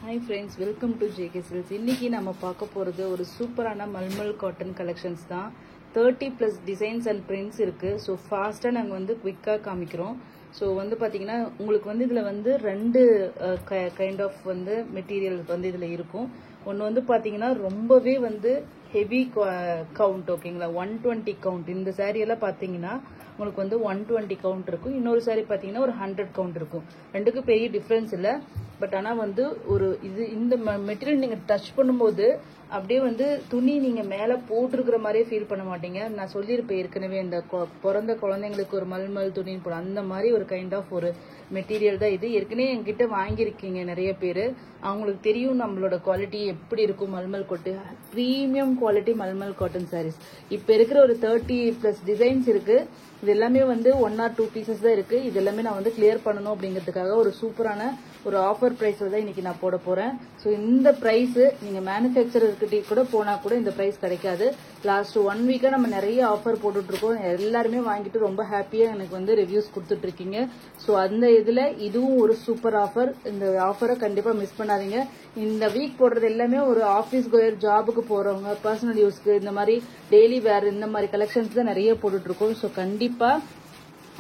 Hi friends, welcome to JK Silks. இன்னைக்கு நம்ம பார்க்க போறது ஒரு சூப்பரான மல்மல் காட்டன் கலெக்ஷன்ஸ் தான். 30 plus டிசைன்ஸ் அண்ட் பிரிண்ட்ஸ் இருக்கு. ஸோ ஃபாஸ்டா நாங்க வந்து குவிக்கா காமிக்கிறோம். ஸோ வந்து பாத்தீங்கன்னா உங்களுக்கு வந்து இதுல வந்து ரெண்டு கைண்ட் ஆஃப் வந்து மெட்டீரியல் வந்து இதுல இருக்கும். ஒன்று வந்து பாத்தீங்கன்னா ரொம்பவே வந்து ஹெவி கவுண்ட், ஓகேங்களா, 120 கவுண்ட். இந்த சாரி எல்லாம் பாத்தீங்கன்னா உங்களுக்கு வந்து 120 கவுண்ட் இருக்கும். இன்னொரு சாரி பாத்தீங்கன்னா ஒரு 100 கவுண்ட் இருக்கும். ரெண்டுக்கும் பெரிய டிஃபரன்ஸ் இல்லை. பட் ஆனால் வந்து ஒரு இந்த மெட்டீரியல் நீங்கள் டச் பண்ணும்போது அப்படியே வந்து துணி நீங்கள் மேலே போட்டிருக்கிற மாதிரியே ஃபீல் பண்ண மாட்டீங்க. நான் சொல்லியிருப்பேன் ஏற்கனவே, இந்த பிறந்த குழந்தைங்களுக்கு ஒரு மல்மல் துணின்னு போட அந்த மாதிரி ஒரு கைண்ட் ஆஃப் ஒரு மெட்டீரியல் தான் இது. ஏற்கனவே என்கிட்ட வாங்கியிருக்கீங்க நிறைய பேர், அவங்களுக்கு தெரியும் நம்மளோட குவாலிட்டி எப்படி இருக்கும். மல்மல் கொட்டு premium quality mulmul cotton saris. இப்போ இருக்கிற ஒரு 30 plus டிசைன்ஸ் இருக்கு. இது எல்லாமே வந்து 1 or 2 பீசஸ் தான் இருக்கு. இது எல்லாமே நான் வந்து கிளியர் பண்ணணும் அப்படிங்கிறதுக்காக ஒரு சூப்பரான ஒரு ஆஃபர் பிரைஸ்ல தான் இன்னைக்கு நான் போட போறேன். ஸோ இந்த பிரைஸ் நீங்க மேனுஃபேக்சரர்கிட்ட கூட போனா கூட இந்த பிரைஸ் கிடைக்காது. லாஸ்ட் 1 வீக்கா நம்ம நிறைய ஆஃபர் போட்டுட்டு இருக்கோம். எல்லாருமே வாங்கிட்டு ரொம்ப ஹாப்பியா எனக்கு வந்து ரிவ்யூஸ் கொடுத்துட்டு இருக்கீங்க. ஸோ அந்த இதுல இதுவும் ஒரு சூப்பர் ஆஃபர். இந்த ஆஃபரை கண்டிப்பா மிஸ் பண்ணாதீங்க. இந்த வீக் போடுறது எல்லாமே ஒரு ஆஃபீஸ் கோயர், ஜாபுக்கு போறவங்க, பர்சனல் யூஸ்க்கு, இந்த மாதிரி டெய்லி வேர், இந்த மாதிரி கலெக்ஷன்ஸ் தான் நிறைய போட்டுட்டு இருக்கோம். ஸோ கண்டிப்பா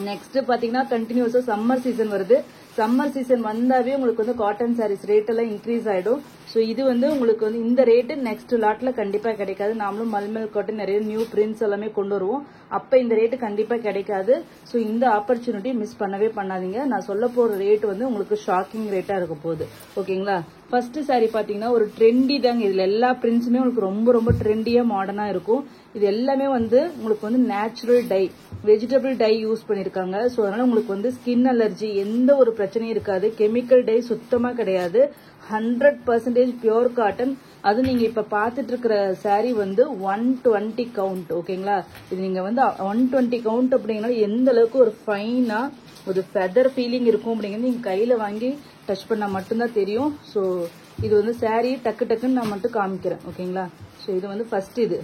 நெக்ஸ்ட் பாத்தீங்கன்னா கண்டினியூஸா சம்மர் சீசன் வருது. சம்மர் சீசன் வந்தாவே உங்களுக்கு வந்து காட்டன் சாரீஸ் ரேட் எல்லாம் இன்க்ரீஸ் ஆயிடும். ஸோ இது வந்து உங்களுக்கு வந்து இந்த ரேட்டு நெக்ஸ்ட் லாட்ல கண்டிப்பா கிடைக்காது. நாமளும் மல்மல் காட்டன் நிறைய நியூ பிரிண்ட்ஸ் எல்லாமே கொண்டு வருவோம். அப்ப இந்த ரேட்டு கண்டிப்பா கிடைக்காது. ஸோ இந்த ஆப்பர்ச்சுனிட்டி மிஸ் பண்ணவே பண்ணாதீங்க. நான் சொல்ல போற ரேட் வந்து உங்களுக்கு ஷாக்கிங் ரேட்டா இருக்க போகுது. ஓகேங்களா? ஃபர்ஸ்ட் சாரி பாத்தீங்கன்னா ஒரு ட்ரெண்டி தாங்க. இதுல எல்லா பிரிண்ட்ஸுமே உங்களுக்கு ரொம்ப ரொம்ப ட்ரெண்டியா மாடர்னா இருக்கும். இது எல்லாமே வந்து உங்களுக்கு வந்து natural tie, vegetable tie use பண்ணிருக்காங்க. ஸோ அதனால உங்களுக்கு வந்து ஸ்கின் அலர்ஜி எந்த ஒரு பிரச்சனையும் இருக்காது. கெமிக்கல் டை சுத்தமா கிடையாது. 100% பியூர் காட்டன். அது நீங்க இப்ப பாத்துட்டு இருக்கிற சாரி வந்து 120 கவுண்ட். ஓகேங்களா? இது நீங்க வந்து 120 கவுண்ட் அப்படிங்கன்னா எந்த அளவுக்கு ஒரு ஃபைனா ஒரு ஃபெதர் ஃபீலிங் இருக்கும் அப்படிங்கிறது நீங்க கையில வாங்கி டச் பண்ணா மட்டும்தான் தெரியும். ஸோ இது வந்து சாரி டக்கு டக்குன்னு நான் மட்டும் காமிக்கிறேன். ஓகேங்களா? ஸோ இது வந்து ஃபர்ஸ்ட் இது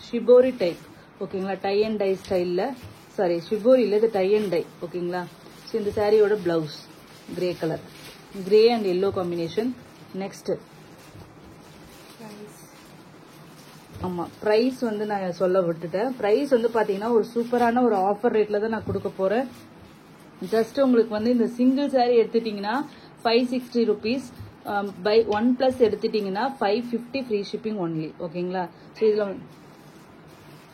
ஷிபோரி டைப். ஓகேங்களா? டை அண்ட் டை ஸ்டைல்ல, சாரி ஷிபோரி இல்ல, இது டை அண்ட் டை. ஓகேங்களா? ஸோ இந்த சாரியோட blouse grey colour, grey and yellow combination. Next ஆமா பிரைஸ் வந்து நான் சொல்ல விட்டுட்டேன். பிரைஸ் வந்து பாத்தீங்கன்னா ஒரு சூப்பரான ஒரு ஆஃபர் ரேட்ல தான் நான் கொடுக்க போறேன். ஜஸ்ட் உங்களுக்கு வந்து இந்த சிங்கிள் சாரி எடுத்துட்டீங்கன்னா 560 rupees, பை 1+ எடுத்துட்டீங்கன்னா 550 ஃப்ரீ ஷிப்பிங் ஒன்லி. ஓகேங்களா? ஸோ இதுல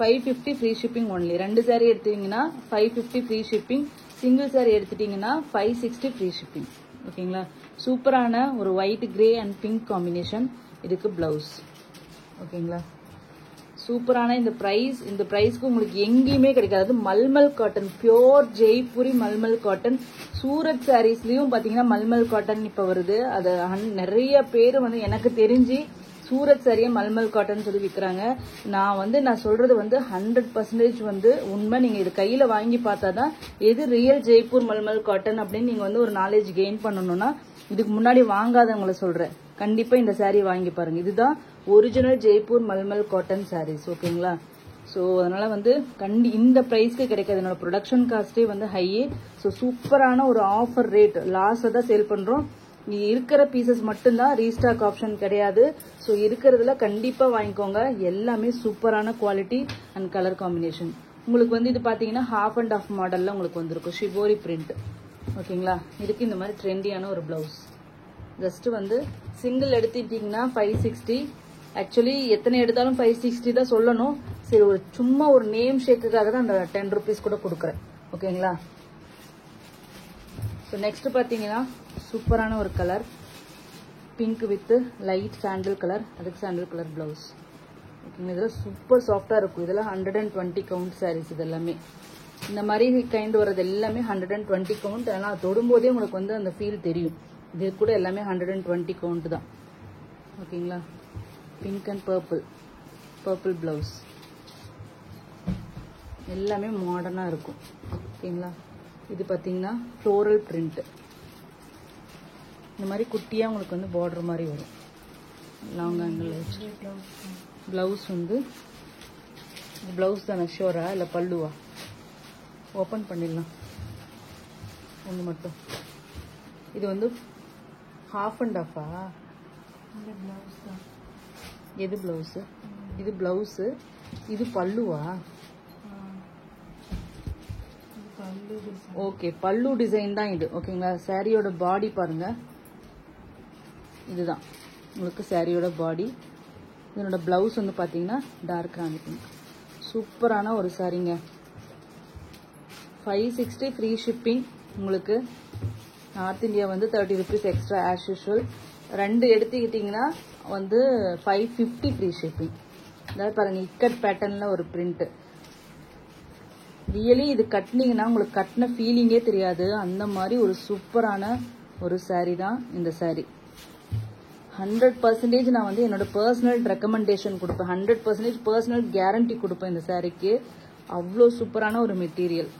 550 ஃப்ரீ ஷிப்பிங் ஒன்லி. ரெண்டு சாரி எடுத்தீங்கன்னா 550 ஃப்ரீ ஷிப்பிங், சிங்கிள் சாரி எடுத்துட்டீங்கன்னா 560 ஃப்ரீ ஷிப்பிங். ஓகேங்களா? சூப்பரான ஒரு white, grey and pink combination. இதுக்கு பிளவுஸ். ஓகேங்களா? சூப்பரான இந்த பிரைஸ்க்கு உங்களுக்கு எங்கேயுமே கிடைக்காது. Mulmul cotton, pure Jaipuri mulmul cotton. Surat சாரீஸ்லயும் பாத்தீங்கன்னா மல்மல் காட்டன் இப்ப வருது. அது நிறைய பேர் வந்து எனக்கு தெரிஞ்சு சூரத் சாரியை மல்மல் காட்டன் சொல்லி விற்கிறாங்க. நான் சொல்றது வந்து 100% வந்து உண்மை. நீங்க இது கையில வாங்கி பார்த்தாதான் எது ரியல் ஜெய்ப்பூர் மல்மல் காட்டன் அப்படின்னு நீங்க வந்து ஒரு நாலேஜ் கெயின் பண்ணணும்னா, இதுக்கு முன்னாடி வாங்காதவங்களை சொல்றேன், கண்டிப்பா இந்த சாரி வாங்கி பாருங்க. இதுதான் ஒரிஜினல் ஜெய்ப்பூர் மல்மல் காட்டன் சாரீஸ். ஓகேங்களா? ஸோ அதனால வந்து இந்த பிரைஸ்க்கு கிடைக்காது. என்னோட ப்ரொடக்ஷன் காஸ்டே வந்து ஹை. ஸோ சூப்பரான ஒரு ஆஃபர் ரேட். லாஸ்ட் தான் சேல் பண்றோம். இருக்கிற பீசஸ் மட்டும்தான், ரீஸ்டாக் ஆப்ஷன் கிடையாது. ஸோ இருக்கிறதுல கண்டிப்பா வாங்கிக்கோங்க. எல்லாமே சூப்பரான குவாலிட்டி அண்ட் கலர் காம்பினேஷன். உங்களுக்கு வந்து இது பாத்தீங்கன்னா ஹாஃப் அண்ட் ஆஃப் மாடல்ல உங்களுக்கு வந்திருக்கும் ஷிபோரி பிரிண்ட். ஓகேங்களா? இதுக்கு இந்த மாதிரி ட்ரெண்டியான ஒரு பிளவுஸ். ஜஸ்ட் வந்து சிங்கிள் எடுத்துட்டீங்கன்னா 560. ஆக்சுவலி எத்தனை எடுத்தாலும் 560 தான் சொல்லணும். சரி, ஒரு சும்மா ஒரு நேம் ஷேக்குக்காக தான் அந்த 10 rupees கூட கொடுக்குறேன். ஓகேங்களா? ஸோ நெக்ஸ்ட் பாத்தீங்கன்னா சூப்பரான ஒரு colour, pink with light sandal colour. அதுக்கு சாண்டில் கலர் பிளவுஸ். ஓகேங்களா? இதெல்லாம் சூப்பர் சாஃப்டா இருக்கும். இதெல்லாம் 120 கவுண்ட் சாரீஸ். இது எல்லாமே இந்த மாதிரி கைண்ட் வர்றது எல்லாமே 120 கவுண்ட். ஆனால் தொடும்போதே உங்களுக்கு வந்து அந்த ஃபீல் தெரியும். இது கூட எல்லாமே 120 கவுண்ட் தான். ஓகேங்களா? Pink and purple blouse. எல்லாமே மாடர்னா இருக்கும். ஓகேங்களா? இது பாத்தீங்கன்னா ஃப்ளோரல் பிரிண்ட். இந்த மாதிரி குட்டியா உங்களுக்கு வந்து பார்டர் மாதிரி வரும். லாங் ஆங்கிள் பிளவுஸ் வந்து பிளவுஸ் தானே ஷோரா இல்ல பல்லுவா? ஓபன் பண்ணிடலாம் ஒன்று மட்டும். இது வந்து ஹாஃப் அண்ட் ஆஃபா? எது ப்ளவுஸு? இது ப்ளவுஸு, இது பல்லுவா? ஓகே, பல்லு டிசைன் தான் இது. ஓகேங்களா, சாரியோட பாடி பாருங்க, இதுதான் உங்களுக்கு சாரியோட பாடி. இதனோட ப்ளவுஸ் வந்து பார்த்தீங்கன்னா டார்க் ராணி பிங்க். சூப்பரான ஒரு சாரிங்க. 560 ஃப்ரீ ஷிப்பிங். உங்களுக்கு நார்த் இந்தியா வந்து 30 rupees எக்ஸ்ட்ரா ஆஸ் யூஷுவல். 2 எடுத்துக்கிட்டிங்கன்னா வந்து 550 ஃப்ரீ ஷிப்பிங். அதாவது பாருங்கள், இக்கட் பேட்டர்னில் ஒரு பிரிண்ட்டு. ரியலி இது கட்டினீங்கன்னா உங்களுக்கு கட்டின ஃபீலிங்கே தெரியாது. அந்த மாதிரி ஒரு சூப்பரான ஒரு சாரீ தான் இந்த சாரீ. 100% நான் வந்து என்னோட பர்சனல் ரெக்கமெண்டேஷன் கொடுப்பேன். 100% பர்சனல் கேரண்டி கொடுப்பேன் இந்த சாரீக்கு. அவ்வளோ சூப்பரான ஒரு மெட்டீரியல்.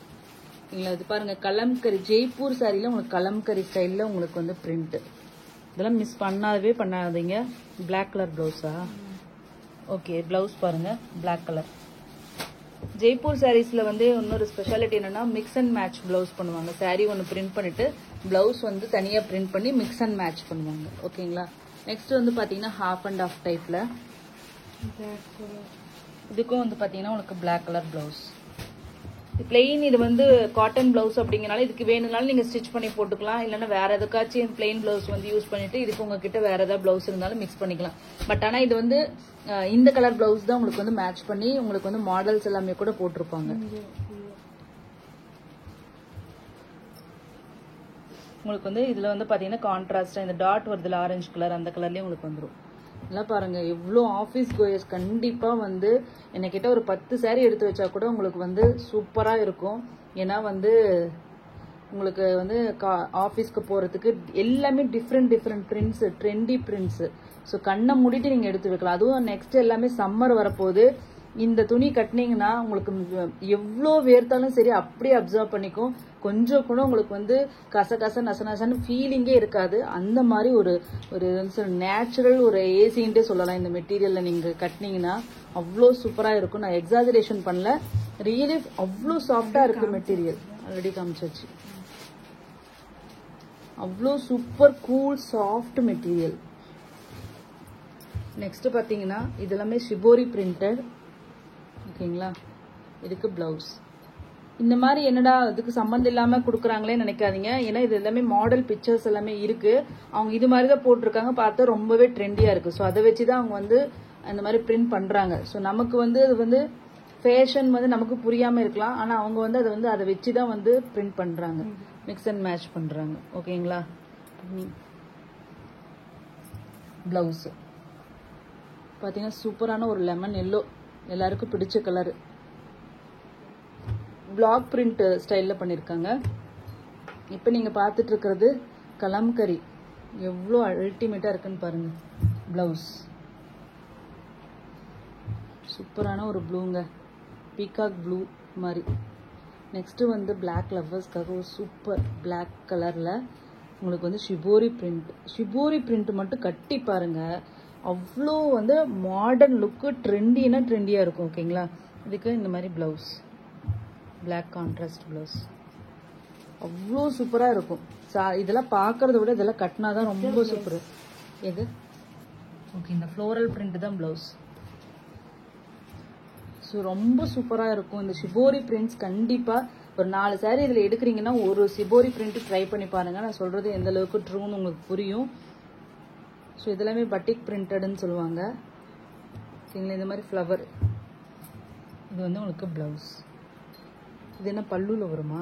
இல்லைங்களா, இது பாருங்கள், கலம்கரி ஜெய்ப்பூர் சாரியில் உங்களுக்கு கலம்கரி ஸ்டைலில் உங்களுக்கு வந்து பிரிண்ட்டு. இதெல்லாம் மிஸ் பண்ணாதீங்க. பிளாக் கலர் ப்ளவுஸா? ஓகே, ப்ளவுஸ் பாருங்கள், பிளாக் கலர். ஜெய்ப்பூர் சாரீஸில் வந்து இன்னொரு ஸ்பெஷாலிட்டி என்னென்னா மிக்ஸ் அண்ட் மேட்ச் ப்ளவுஸ் பண்ணுவாங்க. சாரீ ஒன்று பிரிண்ட் பண்ணிவிட்டு ப்ளவுஸ் வந்து தனியாக பிரிண்ட் பண்ணி மிக்ஸ் அண்ட் மேட்ச் பண்ணுவாங்க. ஓகேங்களா, நெக்ஸ்ட் வந்து பார்த்தீங்கன்னா ஹாஃப் அண்ட் ஆஃப் டைப்பில். இதுக்கும் வந்து பார்த்தீங்கன்னா உங்களுக்கு பிளாக் கலர் ப்ளவுஸ். பிளெயின் இது வந்து காட்டன் ப்ளவுஸ் அப்படிங்கிறனால இதுக்கு வேணும்னாலும் நீங்கள் ஸ்டிச் பண்ணி போட்டுக்கலாம். இல்லைன்னா வேறு எதுக்காச்சும் பிளெயின் ப்ளவுஸ் வந்து யூஸ் பண்ணிவிட்டு இதுக்கு உங்ககிட்ட வேறு ஏதாவது ப்ளவுஸ் இருந்தாலும் மிக்ஸ் பண்ணிக்கலாம். பட் ஆனால் இது வந்து இந்த கலர் ப்ளவுஸ் தான் உங்களுக்கு வந்து மேட்ச் பண்ணி உங்களுக்கு வந்து மாடல்ஸ் எல்லாமே கூட போட்டிருப்பாங்க. உங்களுக்கு வந்து இதில் வந்து பார்த்தீங்கன்னா கான்ட்ராஸ்டாக இந்த டாட் வருதுல ஆரஞ்சு கலர், அந்த கலர்லேயே உங்களுக்கு வந்துடும். இதெல்லாம் பாருங்கள், எவ்வளோ ஆஃபீஸ் கோயர்ஸ் கண்டிப்பாக வந்து என்னக்கிட்ட ஒரு 10 சாரீ எடுத்து வச்சா கூட உங்களுக்கு வந்து சூப்பராக இருக்கும். ஏன்னா வந்து உங்களுக்கு வந்து ஆஃபீஸ்க்கு போகிறதுக்கு எல்லாமே different prints, trendy prints. So கண்ணை மூடிட்டு நீங்கள் எடுத்து வைக்கலாம். அதுவும் நெக்ஸ்ட் எல்லாமே சம்மர் வரப்போகுது. இந்த துணி கட்டினீங்கன்னா உங்களுக்கு எவ்வளோ வேர்த்தாலும் சரி அப்படியே அப்சர்வ் பண்ணிக்கும். கொஞ்சம் கூட உங்களுக்கு வந்து நசன்னு ஃபீலிங்கே இருக்காது. அந்த மாதிரி ஒரு நேச்சுரல் ஒரு ஏசின்ட்டே சொல்லலாம். இந்த மெட்டீரியலில் நீங்கள் கட்டினீங்கன்னா அவ்வளோ சூப்பராக இருக்கும். நான் எக்ஸாஜரேஷன் பண்ணல, ரியலி அவ்வளோ சாஃப்டாக இருக்குது மெட்டீரியல். ஆல்ரெடி காமிச்சாச்சு. அவ்வளோ super cool soft material. Next பார்த்தீங்கன்னா இது எல்லாமே ஷிபோரி பிரிண்டட். ஓகேங்களா, இதுக்கு ப்ளவுஸ். இந்த மாதிரி என்னடா இதுக்கு சம்மந்தம் இல்லாமல் கொடுக்குறாங்களே நினைக்காதீங்க. ஏன்னா இது எல்லாமே மாடல் பிக்சர்ஸ் எல்லாமே இருக்குது. அவங்க இது மாதிரி தான் போட்டிருக்காங்க, பார்த்தா ரொம்பவே ட்ரெண்டியாக இருக்குது. ஸோ அதை வச்சு தான் அவங்க வந்து அந்த மாதிரி பிரிண்ட் பண்ணுறாங்க. ஸோ நமக்கு வந்து அது வந்து ஃபேஷன் வந்து நமக்கு புரியாமல் இருக்கலாம். ஆனால் அவங்க வந்து அதை வச்சு தான் வந்து பிரிண்ட் பண்ணுறாங்க, மிக்ஸ் அண்ட் மேட்ச் பண்ணுறாங்க. ஓகேங்களா, ப்ளவுஸு பார்த்தீங்கன்னா சூப்பரான ஒரு லெமன் எல்லோ, எல்லாருக்கும் பிடிச்ச கலரு. பிளாக் பிரிண்ட் ஸ்டைலில் பண்ணியிருக்காங்க. இப்போ நீங்கள் பார்த்துட்டு இருக்கிறது கலம்கரி. எவ்வளோ அல்டிமேட்டாக இருக்குன்னு பாருங்கள். ப்ளவுஸ் சூப்பரான ஒரு ப்ளூங்க, பீகாக் ப்ளூ மாதிரி. நெக்ஸ்ட்டு வந்து பிளாக் லவ்வர்ஸ்க்காக ஒரு சூப்பர் பிளாக் கலரில் உங்களுக்கு வந்து ஷிபோரி பிரிண்ட் மட்டும் கட்டி பாருங்கள். அவ்வளோ வந்து மாடர்ன் லுக்கு, ட்ரெண்டியாக இருக்கும். ஓகேங்களா, இதுக்கு இந்த மாதிரி ப்ளவுஸ், பிளாக் கான்ட்ராஸ்ட் ப்ளவுஸ் அவ்வளோ சூப்பராக இருக்கும். இதெல்லாம் பார்க்குறத விட இதெல்லாம் கட்டினா தான் ரொம்ப சூப்பர். எது ஓகே, இந்த ஃப்ளோரல் பிரிண்ட் தான் ப்ளவுஸ். ஸோ ரொம்ப சூப்பராக இருக்கும். இந்த ஷிபோரி பிரிண்ட்ஸ் கண்டிப்பாக ஒரு 4 சாரீ இதில் எடுக்கிறீங்கன்னா ஒரு ஷிபோரி பிரிண்ட்டு ட்ரை பண்ணி பாருங்கள். நான் சொல்கிறது எந்த அளவுக்கு ட்ரூன்னு உங்களுக்கு புரியும். ஸோ இதெல்லாமே பட்டிக் பிரிண்டட்னு சொல்லுவாங்க. சரிங்களா, இந்த மாதிரி ஃப்ளவர். இது வந்து உங்களுக்கு ப்ளவுஸ். இது என்ன பல்லுவில் வருமா?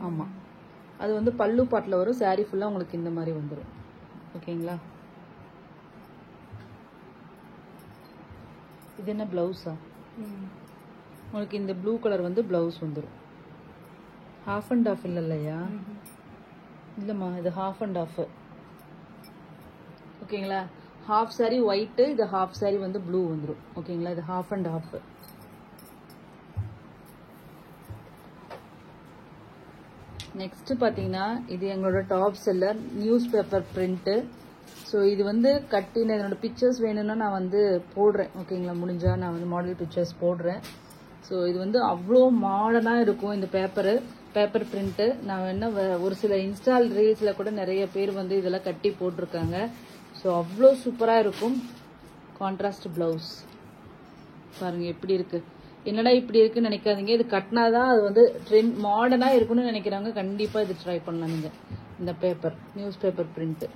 ஆமாம், அது வந்து பல்லு பாட்டில் வரும். சாரீ ஃபுல்லாக உங்களுக்கு இந்த மாதிரி வந்துடும். ஓகேங்களா, இது என்ன ப்ளவுஸா? உங்களுக்கு இந்த ப்ளூ கலர் வந்து ப்ளவுஸ் வந்துடும். ஹாஃப் அண்ட் ஆஃப் இல்லையா? இல்லைம்மா, இது ஹாஃப் அண்ட் ஆஃப். ஓகேங்களா, ஹாஃப் சாரீ ஒயிட்டு, இது ஹாஃப் சாரீ வந்து ப்ளூ வந்துடும். ஓகேங்களா, இது ஹாஃப் அண்ட் ஆஃப். நெக்ஸ்ட் பார்த்தீங்கன்னா இது எங்களோட top seller news paper print. So இது வந்து கட்டின என்னோட பிக்சர்ஸ் வேணும்னா நான் வந்து போடுறேன். ஓகேங்களா, முடிஞ்சால் நான் வந்து மாடல் பிக்சர்ஸ் போடுறேன். ஸோ இது வந்து அவ்வளோ மாடர்னாக இருக்கும் இந்த பேப்பர் பிரிண்ட்டு. நான் என்ன ஒரு சில இன்ஸ்டால் ரீல்ஸில் கூட நிறைய பேர் வந்து இதெல்லாம் கட்டி போட்டிருக்காங்க. ஸோ ஸோ அவ்வளோ சூப்பராக இருக்கும். கான்ட்ராஸ்ட் ப்ளவுஸ் பாருங்கள் எப்படி இருக்குது. என்னடா இப்படி இருக்குன்னு நினைக்காதீங்க. இது கட்டினாதான் அது வந்து ட்ரெண்ட் மாடர்னாக இருக்குன்னு நினைக்கிறாங்க. கண்டிப்பாக இது ட்ரை பண்ணலாம் நீங்கள். இந்த paper news paper print.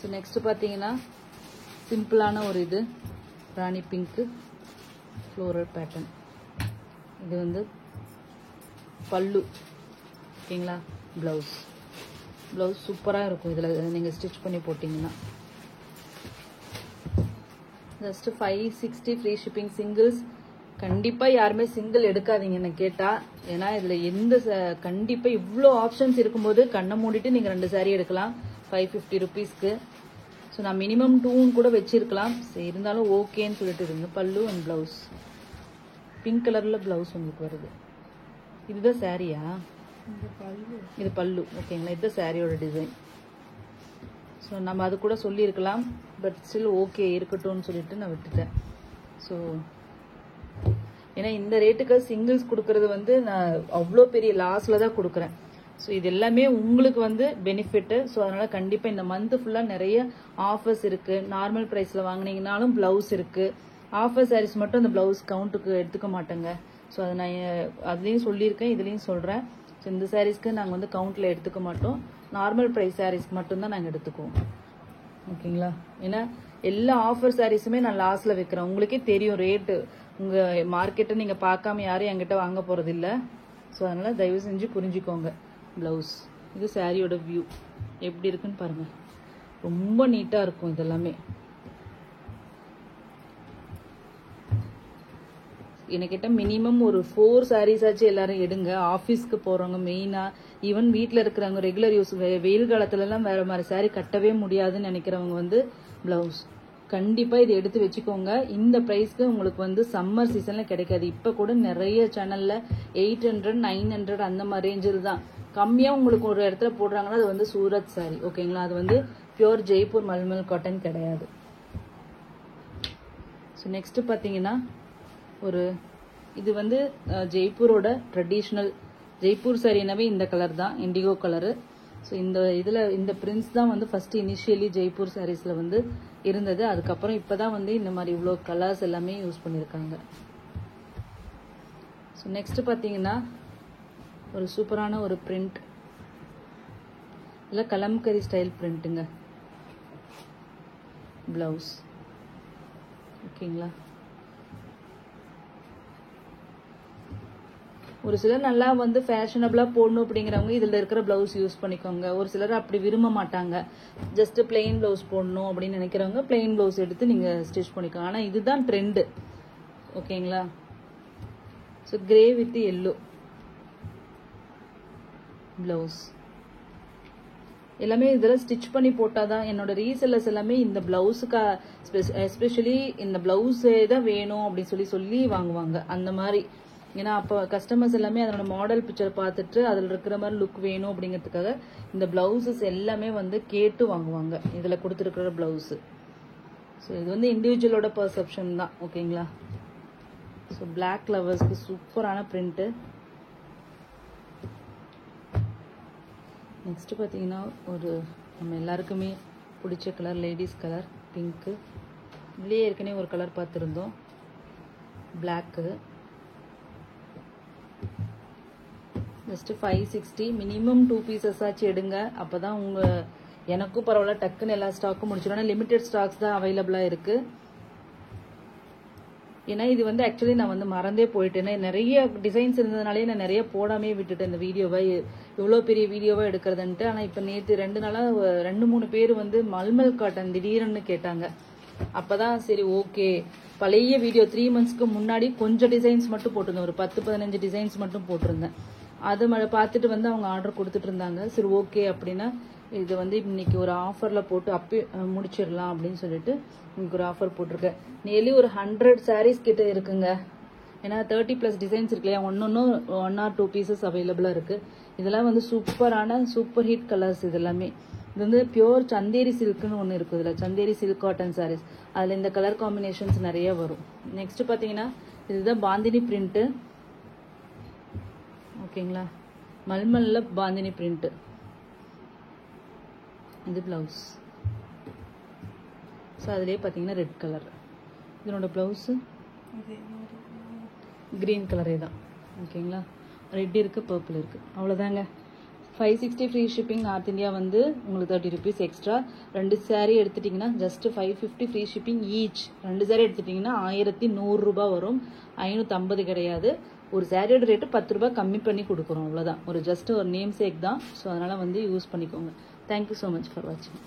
So next பார்த்தீங்கன்னா சிம்பிளான ஒரு இது ராணி பிங்க்கு ஃப்ளோரல் பேட்டர்ன். இது வந்து பல்லு. ஓகேங்களா. ப்ளவுஸ் சூப்பராக இருக்கும். இதில் நீங்கள் ஸ்டிச் பண்ணி போட்டிங்கன்னா ஜஸ்ட் 560 ஃப்ரீ ஷிப்பிங். சிங்கிள்ஸ் கண்டிப்பாக யாருமே சிங்கிள் எடுக்காதீங்கன்னு கேட்டால். ஏன்னா இதில் எந்த கண்டிப்பாக இவ்வளோ ஆப்ஷன்ஸ் இருக்கும்போது கண்ணை மூடிட்டு நீங்கள் 2 சாரீ எடுக்கலாம் 550 ருபீஸ்க்கு. ஸோ நான் மினிமம் 2 கூட வச்சிருக்கலாம். சரி இருந்தாலும் ஓகேன்னு சொல்லிட்டு இருங்க. பல்லு அண்ட் ப்ளவுஸ் பிங்க் கலரில் ப்ளவுஸ் உங்களுக்கு வருது. இதுதான் சாரியா? இது பல்லு. ஓகேங்களா. இதுதான் சாரியோட டிசைன். ஸோ நம்ம அது கூட சொல்லியிருக்கலாம். பட் ஸ்டில் ஓகே இருக்கட்டும்னு சொல்லிட்டு நான் விட்டுட்டேன். ஸோ ஏன்னா இந்த ரேட்டுக்கு சிங்கிள்ஸ் கொடுக்கறது வந்து நான் அவ்வளோ பெரிய லாஸில் தான் கொடுக்குறேன். ஸோ இது எல்லாமே உங்களுக்கு வந்து பெனிஃபிட்டு. ஸோ அதனால் கண்டிப்பாக இந்த மந்த்து ஃபுல்லாக நிறைய ஆஃபர்ஸ் இருக்குது. நார்மல் ப்ரைஸில் வாங்கினீங்கனாலும் ப்ளவுஸ் இருக்குது. ஆஃபர் சாரீஸ் மட்டும் அந்த ப்ளவுஸ் கவுண்ட்டுக்கு எடுத்துக்க மாட்டேங்க. ஸோ அதை நான் அதுலேயும் சொல்லியிருக்கேன், இதுலேயும் சொல்கிறேன். ஸோ இந்த சாரீஸ்க்கு நாங்கள் வந்து கவுண்டில் எடுத்துக்க மாட்டோம். நார்மல் ப்ரைஸ் சாரீஸ்க்கு மட்டும்தான் நாங்கள் எடுத்துக்குவோம். ஓகேங்களா. ஏன்னா எல்லா ஆஃபர் சாரீஸுமே நான் லாஸில் வைக்கிறேன். உங்களுக்கே தெரியும் ரேட்டு. உங்கள் மார்க்கெட்டை நீங்கள் பார்க்காம யாரும் என்கிட்ட வாங்க போகிறது இல்லை. ஸோ அதனால் தயவு செஞ்சு புரிஞ்சுக்கோங்க. ப்ளவுஸ் இது சாரியோட வியூ எப்படி இருக்குன்னு பாருங்கள். ரொம்ப நீட்டாக இருக்கும் இதெல்லாமே. என்கிட்ட மினிமம் ஒரு 4 சாரீஸ் ஆச்சு எல்லாரும் எடுங்க. ஆஃபீஸ்க்கு போகிறவங்க மெயினாக, ஈவன் வீட்டில் இருக்கிறவங்க ரெகுலர் யூஸ் வெயில் காலத்துலலாம் வேறு மாதிரி சாரீ கட்டவே முடியாதுன்னு நினைக்கிறவங்க வந்து ப்ளவுஸ் கண்டிப்பாக இது எடுத்து வச்சுக்கோங்க. இந்த ப்ரைஸ்க்கு உங்களுக்கு வந்து சம்மர் சீசனில் கிடைக்காது. இப்போ கூட நிறைய சேனலில் 800 900 அந்த மாதிரி ரேஞ்சில் தான். கம்மியாக உங்களுக்கு ஒரு இடத்துல போடுறாங்கன்னா அது வந்து சூரத் சாரி. ஓகேங்களா. அது வந்து பியூர் ஜெய்ப்பூர் மல்மல் காட்டன் கிடையாது. ஸோ நெக்ஸ்ட் பார்த்தீங்கன்னா ஒரு இது வந்து ஜெய்ப்பூரோட ட்ரெடிஷ்னல் ஜெய்ப்பூர் சாரினாவே இந்த கலர் தான், இண்டிகோ கலரு. ஸோ இந்த பிரிண்ட்ஸ் தான் வந்து ஃபஸ்ட்டு இனிஷியலி ஜெய்ப்பூர் சாரீஸில் வந்து இருந்தது. அதுக்கப்புறம் இப்போ தான் வந்து இந்த மாதிரி இவ்வளோ கலர்ஸ் எல்லாமே யூஸ் பண்ணியிருக்காங்க. ஸோ நெக்ஸ்ட் பார்த்தீங்கன்னா ஒரு சூப்பரான ஒரு பிரிண்ட். இல்லை கலம்கரி ஸ்டைல் பிரிண்ட்டுங்க. ப்ளவுஸ் ஓகேங்களா. ஒரு சிலர் நல்லா வந்து ஃபேஷனபிளாக போடணும் அப்படிங்கிறவங்க இதில் இருக்கிற ப்ளவுஸ் யூஸ் பண்ணிக்கோங்க. ஒரு சிலர் அப்படி விரும்ப மாட்டாங்க. ஜஸ்ட் பிளெயின் ப்ளவுஸ் போடணும் அப்படின்னு நினைக்கிறவங்க பிளெயின் ப்ளவுஸ் எடுத்து நீங்கள் ஸ்டிச் பண்ணிக்கோங்க. ஆனால் இதுதான் ட்ரெண்டு. ஓகேங்களா. So grey with yellow blouse எல்லாமே இதில் ஸ்டிச் பண்ணி போட்டால் தான். என்னோட ரீசெல்லர்ஸ் எல்லாமே இந்த ப்ளவுஸுக்கு எஸ்பெஷலி இந்த ப்ளவுஸே தான் வேணும் அப்படின்னு சொல்லி வாங்குவாங்க அந்த மாதிரி. ஏன்னா அப்போ கஸ்டமர்ஸ் எல்லாமே அதனோட மாடல் பிக்சர் பார்த்துட்டு அதில் இருக்கிற மாதிரி லுக் வேணும் அப்படிங்கிறதுக்காக இந்த ப்ளவுசஸ் எல்லாமே வந்து கேட்டு வாங்குவாங்க இதில் கொடுத்துருக்கிற ப்ளவுஸு. ஸோ இது வந்து இண்டிவிஜுவலோட பர்செப்ஷன் தான். ஓகேங்களா. ஸோ பிளாக் லவர்ஸ்க்கு சூப்பரான பிரிண்ட்டு. நெக்ஸ்ட் பார்த்தீங்கன்னா ஒரு நம்ம எல்லாருக்குமே பிடிச்ச கலர் லேடிஸ் கலர் பிங்க்கு. இதுலேயே ஏற்கனவே ஒரு கலர் பார்த்துருந்தோம் பிளாக்கு. ஜஸ்ட் 560 மினிமம் 2 பீசஸ் ஆச்சு எடுங்க. அப்போ தான் எனக்கும் பரவாயில்ல டக்குன்னு எல்லா ஸ்டாக்கும் முடிச்சிடும். ஆனால் லிமிடெட் ஸ்டாக்ஸ் தான் அவைலபிளாக இருக்குது. ஏன்னா இது வந்து ஆக்சுவலி நான் வந்து மறந்தே போயிட்டேன். நிறைய டிசைன்ஸ் இருந்ததுனாலே நான் நிறைய போடாமே விட்டுட்டேன் இந்த வீடியோவை. இவ்வளோ பெரிய வீடியோவை எடுக்கிறதுன்ட்டு. ஆனால் இப்போ நேற்று 2 நாளாக 2-3 பேர் வந்து மல்மல் காட்டன் திடீர்னு கேட்டாங்க. அப்போ தான் சரி ஓகே. பழைய வீடியோ 3 மந்த்ஸ்க்கு முன்னாடி கொஞ்சம் டிசைன்ஸ் மட்டும் போட்டிருந்தேன். ஒரு 10-15 டிசைன்ஸ் மட்டும் போட்டிருந்தேன். அது பார்த்துட்டு வந்து அவங்க ஆர்டர் கொடுத்துட்டு இருந்தாங்க. சரி ஓகே அப்படின்னா இது வந்து இன்னைக்கு ஒரு ஆஃபரில் போட்டு அப்பயே முடிச்சிடலாம் அப்படின்னு சொல்லிட்டு இன்னைக்கு ஒரு ஆஃபர் போட்டிருக்கேன். நியர்லி ஒரு 100 சாரீஸ் கிட்ட இருக்குங்க. ஏன்னா 30+ டிசைன்ஸ் இருக்கு இல்லையா. 1 or 2 பீசஸ் அவைலபிளாக இருக்குது. இதெல்லாம் வந்து சூப்பரான சூப்பர் ஹிட் கலர்ஸ். இது எல்லாமே இது வந்து பியோர் சந்தேரி சில்க்குன்னு ஒன்று இருக்குது. இதில் சந்தேரி சில்க் காட்டன் சாரீஸ். அதில் இந்த கலர் காம்பினேஷன்ஸ் நிறைய வரும். நெக்ஸ்ட் பார்த்தீங்கன்னா இதுதான் பாந்தினி பிரிண்ட்டு. ஓகேங்களா. மல்மல்ல பாந்தினி பிரிண்ட்டு இது ப்ளவுஸ். ஸோ அதுலேயே பார்த்தீங்கன்னா ரெட் கலர். இதனோட ப்ளவுஸு க்ரீன் கலரே தான். ஓகேங்களா, ரெட் இருக்குது, பர்பிள் இருக்குது, அவ்வளோதாங்க. 560 ஃப்ரீ ஷிப்பிங். நார்த் இந்தியா வந்து உங்களுக்கு 30 rupees எக்ஸ்ட்ரா. 2 saree எடுத்துட்டிங்கன்னா just 550 free shipping each. 2 saree எடுத்துட்டிங்கன்னா 1100 ரூபாய் வரும், 550 கிடையாது. ஒரு சாரியோட ரேட்டு 10 ரூபாய் கம்மி பண்ணி கொடுக்குறோம், அவ்வளோதான். ஒரு ஜஸ்ட் ஒரு நேம் சேக் தான். ஸோ அதனால் வந்து யூஸ் பண்ணிக்கோங்க. தேங்க்யூ ஸோ மச் ஃபார் வாட்சிங்.